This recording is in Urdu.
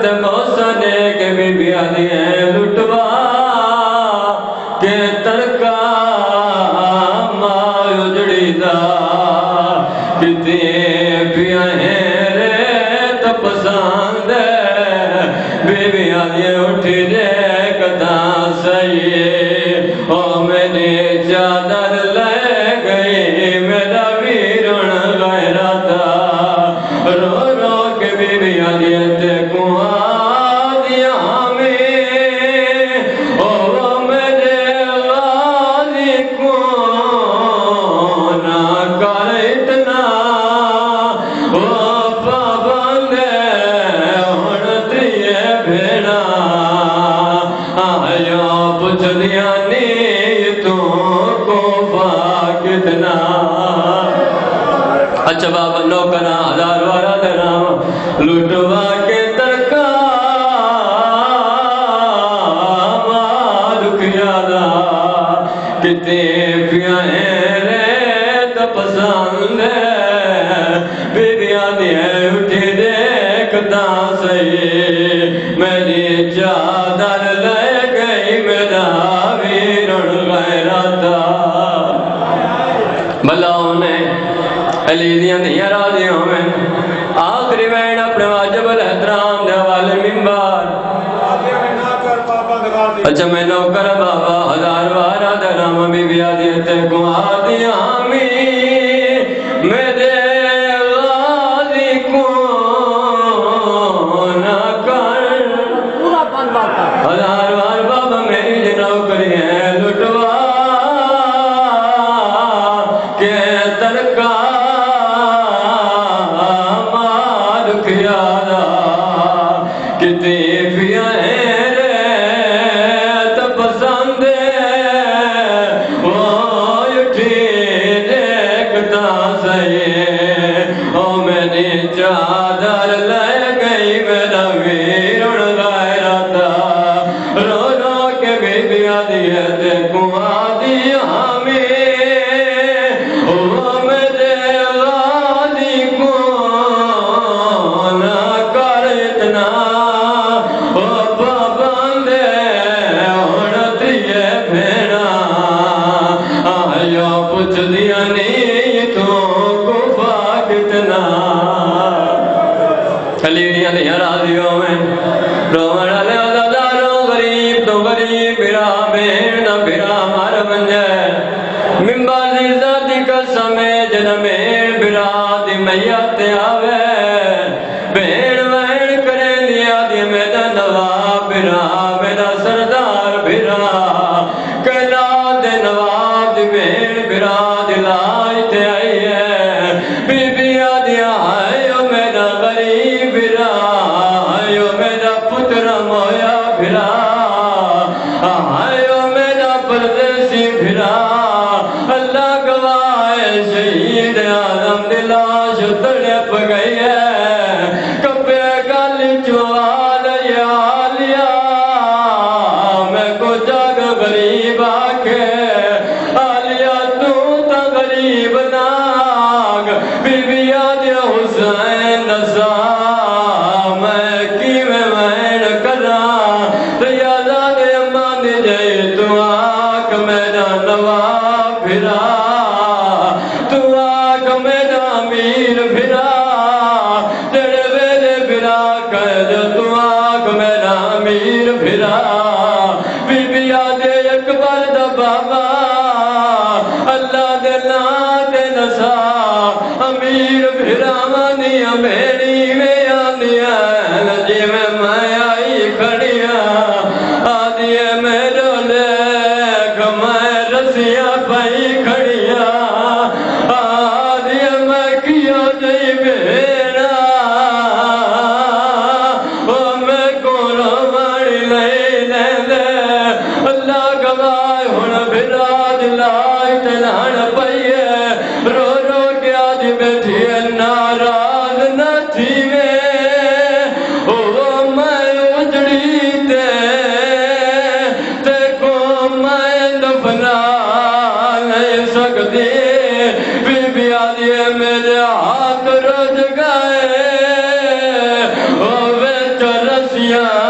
تے موسنے کے بی بی آدھی ہیں لٹوا کے ترکا ماں اجڑی دا کتی پیا ہیں رے تو پسند بی بی آدھی اٹھی دیکھ دا سہی او میری چادر لے گئی میرا ویرن غیرہ تا رو رو کے بی بی آدھی تے کنواں دیا ہمیں او میرے غازی کو نہ کر اتنا او پابند ہن تیے بھیڑا آیا پوچھ دیا نی تو کو کتنا اچھا بابا نوکرا ہزار وارا درام لٹوا کے ترکا مالک یادا کتے پیا ہیں رے تو پسند بی بی آدھی ہے اٹھی دیکھتا سہی میری چادر لے گئی میرا ویرن غیرہ تا بھلا انہیں علی دیاں دیاں راضیوں میں آخری وین اپنے واجب الاحترام دے والے ممبار اچھا میں نوکر بابا ہزار وارا درام بی بی آدھی تے کو آدھی آمی میرے غازی کو نہ کر ہزار وار بابا میری جو نوکری ہے لٹوا کے ترکا مالک یادا کتی پیا ہیں رے تو پسند وہ اٹھی دیکھتا سہی او میری چادر لے گئی میرا ویرن غیرہ تا رو رو کے بی بی آدھی ہے دیکھوں آدھی ہمیں او میرے غازی کو نہ کر اتنا او پابند ہن تیے بھیڑا آیا پوچھ دیا نہیں تو کفا کتنا علیہ دیاں راضیوں میں رومن علی عدداروں غریب تو غریب بھرا بین بھرا مار منجے ممبر دی ذاتی قسم جنمے بھرا دی میت آوے بین وین کریں دیا دی میرا نواب بھرا میرا سردار بھرا کلا دے نواب دی بین بھرا دلائی تے آئی ہے بی بی آدیا آئیو میرا غریب بھرا آئیو میرا پتر مویا بھرا آئیو میرا پردیسی بھرا اللہ گواہ شہید آدم دلاش تڑپ گئی ہے کبے گل چوال یا لیا میں کو جاگ غریب آکے آلیا تو غریب ناگ بی بی آدیا حسین نسا میں کی میں وین کرا ریاضہ دے امان دے جائے تو آکھ میرا نواب بھرا تو آکھ میرا امیر بھرا تیرے ویلے بھرا قید تو آکھ میرا امیر بھرا بی بی آدھے اکبر دا بابا اللہ دے نا دے نسا امیر بھرا مانیا میری میں آنیا جی میں آئی کھڑیا آدھیے میرے لیک میں رسیاں پائی کھڑیا آدھیے میں کیا جی بھیڑا او میں کونو ماری لئی لے دے اللہ گواہ ہن بھرا دلائی تلان پائیے رو رو کے آدھی بیٹھی ہے ناراض نہ تھی میں او میں یا